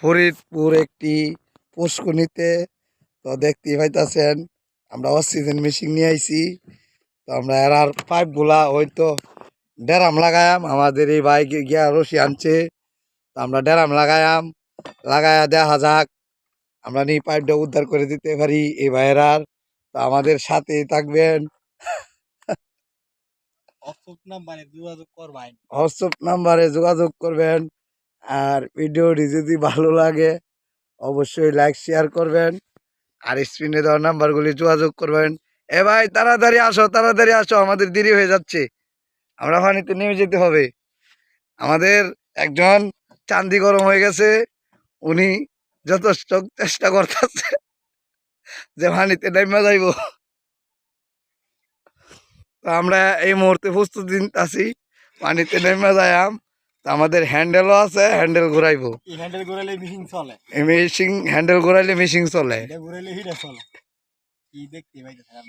ফরিদপুর একটি পুষ্কনিতে। তো দেখতেই পাইতেছেন আমরা অক্সিজেন মেশিন নিয়ে আইছি। তো আমরা এরার পাইপগুলা হয়তো ড্যারাম লাগায়াম, আমাদের এই ভাই গিয়া রশি আনছে। তো আমরা ড্যারাম লাগায়া দেখা যাক আমরা নি পাইপটা উদ্ধার করে দিতে পারি এই ভাইয়েরার। তো আমাদের সাথেই থাকবেন, হোয়াটসঅ্যাপ নাম্বারে যোগাযোগ করবেন। আর ভিডিওটি যদি ভালো লাগে অবশ্যই লাইক শেয়ার করবেন, আর স্ক্রিনে দেওয়া নাম্বারগুলি যোগাযোগ করবেন। এ ভাই তাড়াতাড়ি আসো, আমাদের দেরি হয়ে যাচ্ছে, আমরা পানিতে নেমে যেতে হবে। আমাদের একজন চান্দি গরম হয়ে গেছে, উনি যথেষ্ট চেষ্টা করতেছে যে পানিতে নেমে যাইব। তো আমরা এই মুহূর্তে প্রস্তুতি আছি পানিতে নেমে যাইয়াম। তো আমাদের হ্যান্ডেলও আছে, হ্যান্ডেল ঘুরাইবো। হ্যান্ডেল ঘুরাইলে মেশিন চলে, হ্যান্ডেল ঘুরাইলে মেশিন চলে। ঘুরাইলে হিটা চলে। কি দেখতে পাইতেছেন?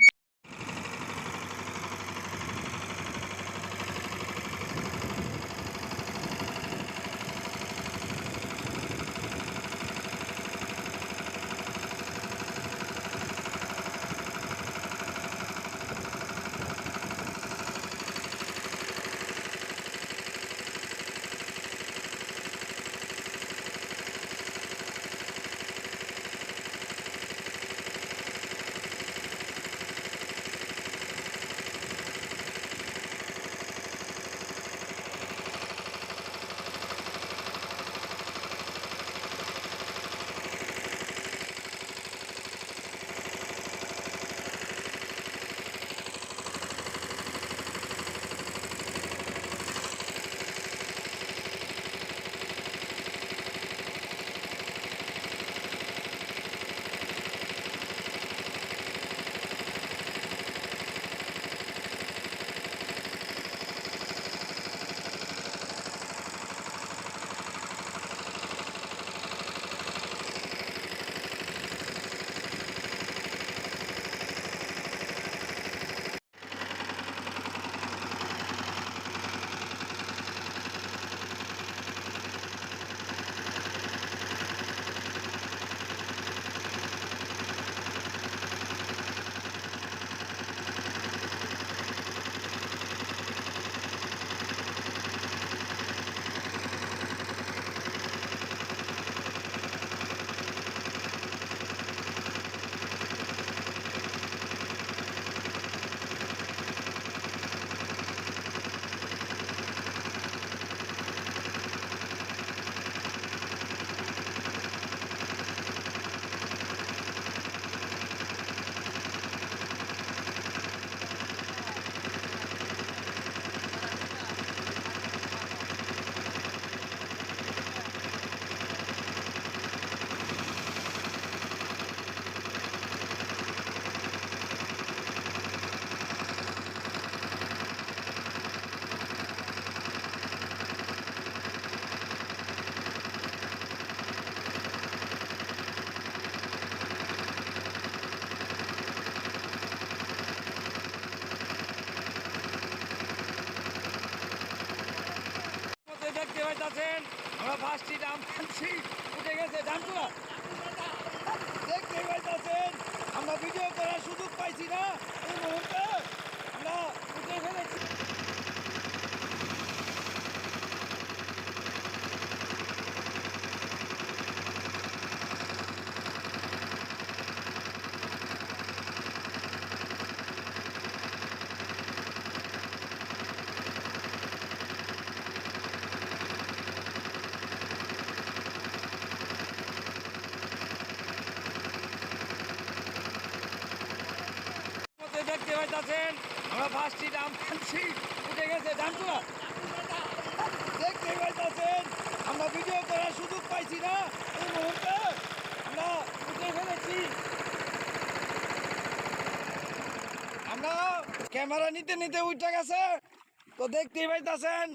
দেখতে পাইতেছেন আমরা ফার্স্টটি ডাম খাচ্ছি, উঠে গেছে ডামগুলো। দেখতে পাইতেছেন আমরা ভিডিও করার সুযোগ পাইছি না, এই মুহূর্তে আমরা উঠে ফেলেছি। দেখতে পাইতেছেন আমরা ফার্স্টটি ডাম খাচ্ছি, উঠে গেছে ডামগুলো। দেখতে পাইতেছেন আমরা ভিডিও করার সুযোগ পাইছি না, এই মুহূর্তে আমরা উঠে ফেলেছি। আমরা ক্যামেরা নিতে উঠে গেছে। তো দেখতেই পাইতেছেন